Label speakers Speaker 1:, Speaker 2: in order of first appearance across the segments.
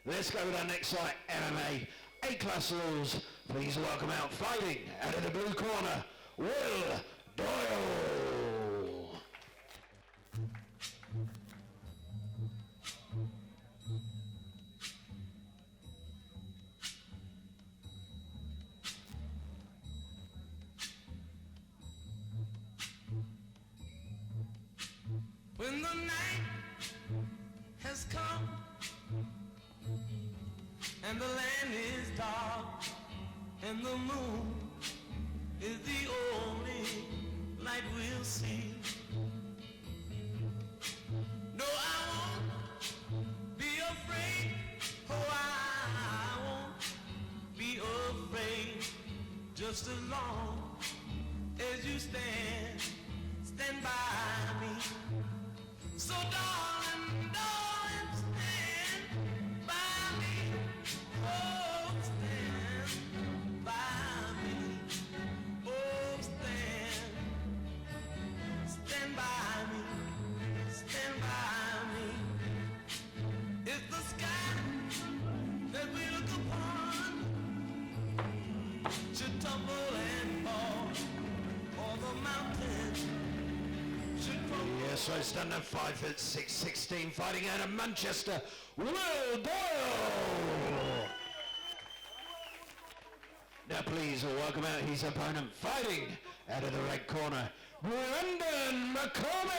Speaker 1: Let's go with our next fight, MMA A-class rules. Please welcome out fighting out of the blue corner, Will Doyle.
Speaker 2: When the night has come and the land is dark and the moon is the only light we'll see. No, I won't be afraid. Oh, I won't be afraid. Just as long as you stand by me. So darling, darling, stand by me. Oh, stand by me. Oh, stand by me. Stand by me. It's the sky that we look upon should tumble and fall, or the mountains should crumble.
Speaker 1: Yes, so stand at 5'6", 16, fighting out of Manchester, Will Doyle. Now please welcome out his opponent, fighting out of the red corner, McCormick.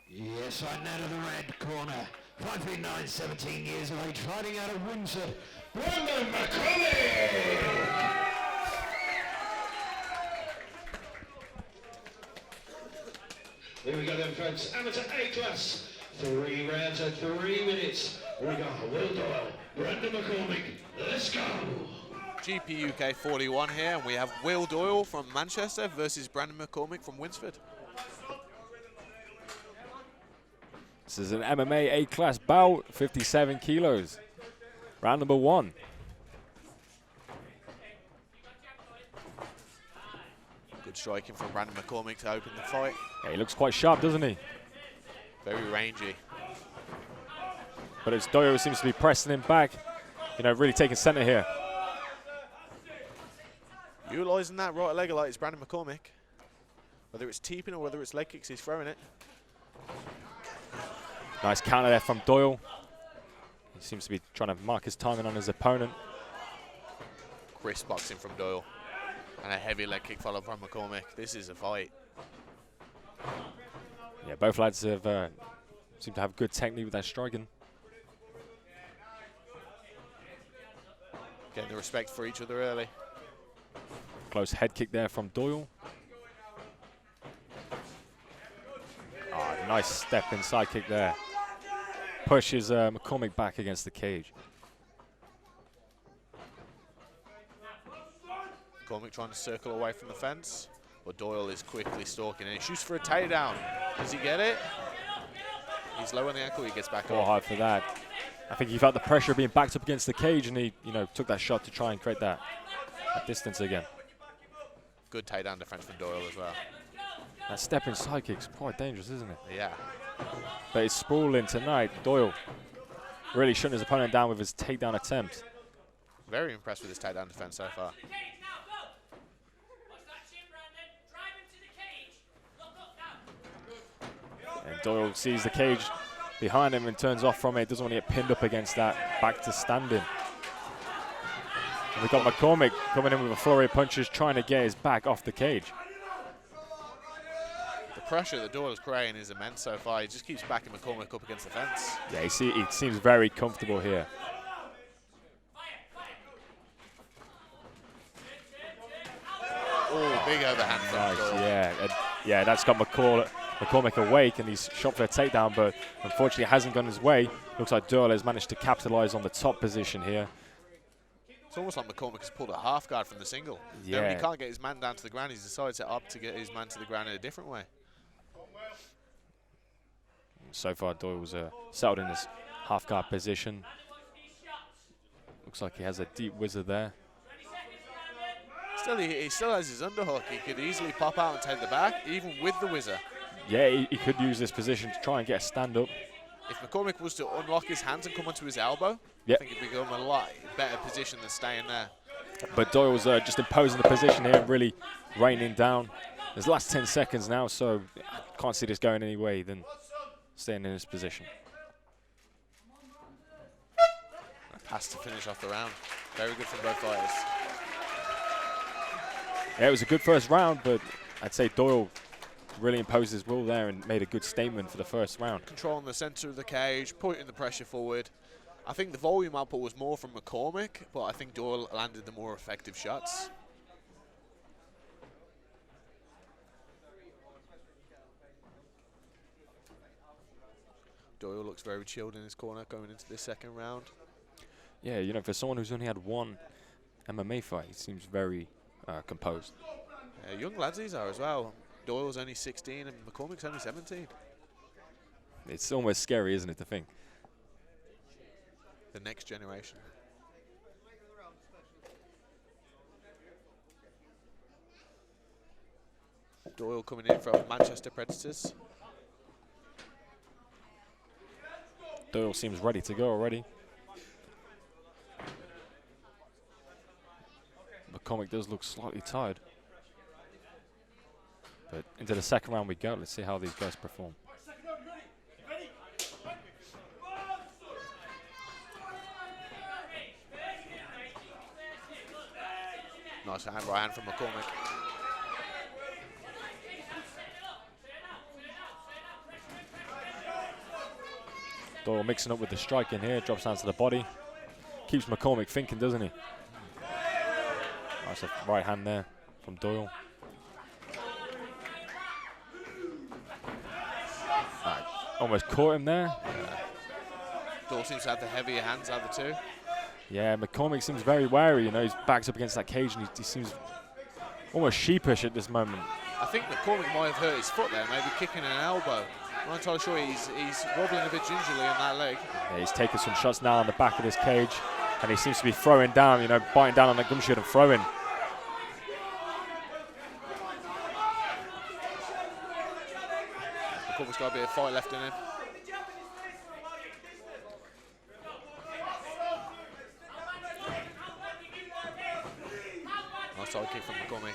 Speaker 1: Yes, right now to the red corner, 5'9", 17 years of age, fighting out of Windsor, McCormick. Here we go then, folks. Amateur A-class, 3 rounds at 3 minutes. We got Will Doyle, McCormick. Let's go.
Speaker 3: GPUK 41 here, and we have Will Doyle from Manchester versus McCormick from Winsford.
Speaker 4: This is an MMA A-class bout, 57 kilos. Round number 1.
Speaker 3: Good striking from McCormick to open the fight.
Speaker 4: Yeah, he looks quite sharp, doesn't he?
Speaker 3: Very rangy.
Speaker 4: But it's Doyle who seems to be pressing him back, you know, really taking center here.
Speaker 3: Utilising that right leg like it's McCormick. Whether it's teeping or whether it's leg kicks, he's throwing it.
Speaker 4: Nice counter there from Doyle. He seems to be trying to mark his timing on his opponent.
Speaker 3: Crisp boxing from Doyle. And a heavy leg kick followed from McCormick. This is a fight.
Speaker 4: Yeah, both lads have seem to have good technique with their striking.
Speaker 3: Getting the respect for each other early.
Speaker 4: Close head kick there from Doyle. Nice step inside kick there. Pushes McCormick back against the cage.
Speaker 3: McCormick trying to circle away from the fence, but Doyle is quickly stalking and he shoots for a takedown. Does he get it? He's low on the ankle, he gets back
Speaker 4: More
Speaker 3: up.
Speaker 4: hard for that. I think he felt the pressure of being backed up against the cage, and he, took that shot to try and create that distance again.
Speaker 3: Good takedown defense from Doyle as well.
Speaker 4: That step in side kick's quite dangerous, isn't it?
Speaker 3: Yeah.
Speaker 4: But he's sprawling tonight. Doyle really shutting his opponent down with his takedown attempt.
Speaker 3: Very impressed with his takedown defense so far.
Speaker 4: And Doyle sees the cage behind him and turns off from it. Doesn't want to get pinned up against that. Back to standing. And we've got McCormick coming in with a flurry of punches, trying to get his back off the cage.
Speaker 3: The pressure that Doyle is creating is immense so far. He just keeps backing McCormick up against the fence.
Speaker 4: Yeah, he seems very comfortable here.
Speaker 3: Oh, big overhand from
Speaker 4: Nice,
Speaker 3: Doyle.
Speaker 4: yeah, that's got McCormick awake, and he's shot for a takedown, but unfortunately it hasn't gone his way. Looks like Doyle has managed to capitalize on the top position here.
Speaker 3: It's almost like McCormick has pulled a half guard from the single.
Speaker 4: Yeah.
Speaker 3: Then when he can't get his man down to the ground, he's decided to opt to get his man to the ground in a different way.
Speaker 4: So far, Doyle's settled in his half guard position. Looks like he has a deep wizard there.
Speaker 3: Still, he still has his underhook. He could easily pop out and take the back, even with the whizzer.
Speaker 4: Yeah, he could use this position to try and get a stand up.
Speaker 3: If McCormick was to unlock his hands and come onto his elbow,
Speaker 4: Yep.
Speaker 3: I think it'd become a lot better position than staying there.
Speaker 4: But Doyle's just imposing the position here and really raining down. There's the last 10 seconds now, so I can't see this going any way than staying in this position.
Speaker 3: A pass to finish off the round. Very good from both fighters.
Speaker 4: Yeah, it was a good first round, but I'd say Doyle really imposed his will there and made a good statement for the first round.
Speaker 3: Controlling the centre of the cage, putting the pressure forward. I think the volume output was more from McCormick, but I think Doyle landed the more effective shots. Doyle looks very chilled in his corner going into this second round.
Speaker 4: Yeah, for someone who's only had one MMA fight, he seems very composed.
Speaker 3: Young lads these are as well. Doyle's only 16 and McCormick's only 17.
Speaker 4: It's almost scary, isn't it, to think?
Speaker 3: The next generation. Doyle coming in from Manchester Predators.
Speaker 4: Doyle seems ready to go already. McCormick does look slightly tired. But into the second round we go. Let's see how these guys perform.
Speaker 3: Nice right hand from McCormick.
Speaker 4: Doyle mixing up with the strike in here, drops down to the body. Keeps McCormick thinking, doesn't he? Nice right hand there from Doyle. Almost caught him there.
Speaker 3: Doyle seems to have the heavier hands out of the two.
Speaker 4: Yeah, McCormick seems very wary. He's backed up against that cage and he seems almost sheepish at this moment.
Speaker 3: I think McCormick might have hurt his foot there, maybe kicking an elbow. I'm not entirely sure. He's wobbling a bit gingerly on that leg.
Speaker 4: Yeah, he's taking some shots now on the back of this cage, and he seems to be throwing down, biting down on the gum shield and throwing.
Speaker 3: McCormick's got a bit of fight left in him. Nice side kick from McCormick.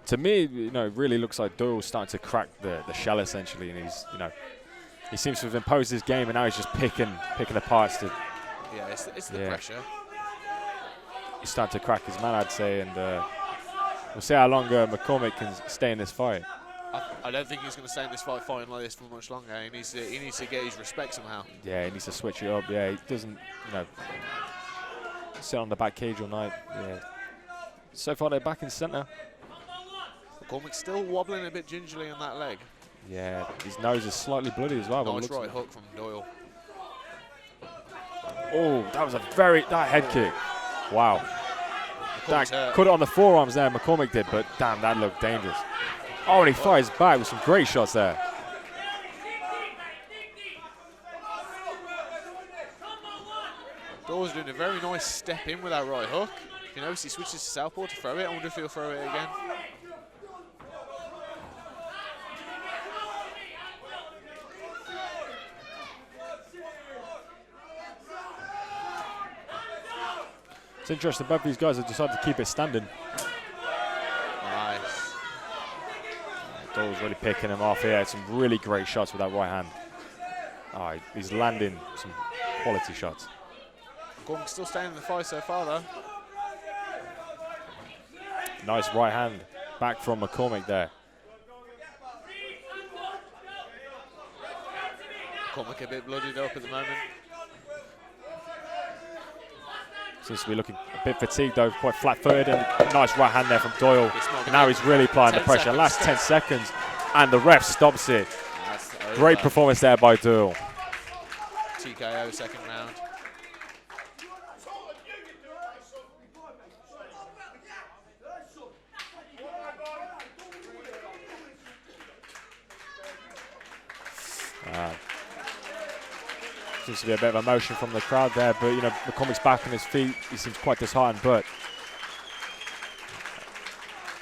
Speaker 4: To me, it really looks like Doyle's starting to crack the shell essentially, and he's, he seems to have imposed his game, and now he's just picking apart.
Speaker 3: Yeah, it's the pressure.
Speaker 4: He's starting to crack his man, I'd say, and we'll see how long McCormick can stay in this fight.
Speaker 3: I don't think he's going to stay in this fight fighting like this for much longer. He needs to get his respect somehow.
Speaker 4: Yeah, he needs to switch it up. Yeah, he doesn't, sit on the back cage all night. Yeah. So far, they're back in centre.
Speaker 3: McCormick's still wobbling a bit gingerly on that leg.
Speaker 4: Yeah, his nose is slightly bloody as well.
Speaker 3: Nice right hook from Doyle.
Speaker 4: Oh, that was that head kick. Wow.
Speaker 3: McCormick's hurt.
Speaker 4: cut it on the forearms there, McCormick did, but damn, that looked dangerous. Oh, and he fires back with some great shots there.
Speaker 3: Doyle's doing a very nice step in with that right hook. You notice he switches to southpaw to throw it. I wonder if he'll throw it again.
Speaker 4: It's interesting, both these guys have decided to keep it standing.
Speaker 3: Nice.
Speaker 4: Doyle's really picking him off here. Some really great shots with that right hand. Oh, he's landing some quality shots.
Speaker 3: McCormick's still staying in the fight so far, though.
Speaker 4: Nice right hand back from McCormick there.
Speaker 3: McCormick a bit bloodied up at the moment.
Speaker 4: Seems to be looking a bit fatigued though, quite flat-footed, and nice right hand there from Doyle. Now he's really applying the pressure. Last 10 seconds, and the ref stops it. Great performance there by Doyle.
Speaker 3: TKO second round.
Speaker 4: Seems to be a bit of emotion from the crowd there, but you know, McCormick's back on his feet. He seems quite disheartened, but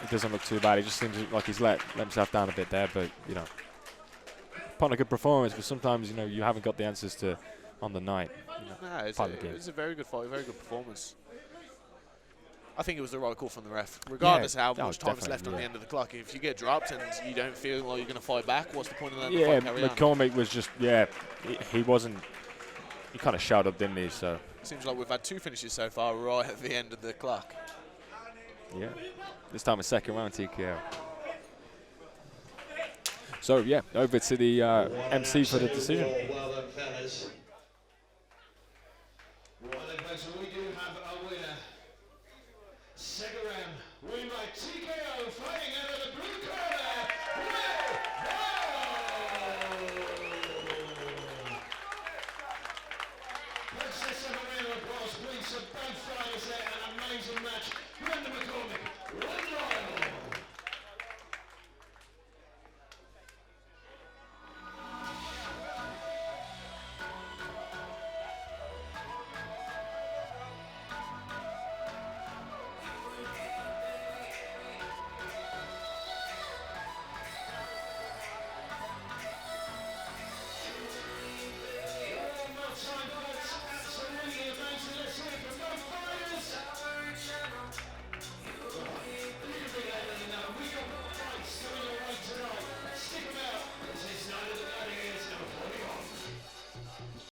Speaker 4: it doesn't look too bad. He just seems like he's let himself down a bit there, but you know, upon a good performance, but sometimes you know you haven't got the answers to on the night. You know,
Speaker 3: No, it's a very good fight, very good performance. I think it was the right call from the ref, regardless of how much time is left on the end of the clock. If you get dropped and you don't feel like you're going to fight back, what's the point of letting the fight carry on?
Speaker 4: McCormick was just, he wasn't, he kind of shouted up, didn't he? So
Speaker 3: seems like we've had two finishes so far right at the end of the clock.
Speaker 4: Yeah, this time a second round TKO. So yeah, over to the MC for the decision.
Speaker 1: Well done, fellas.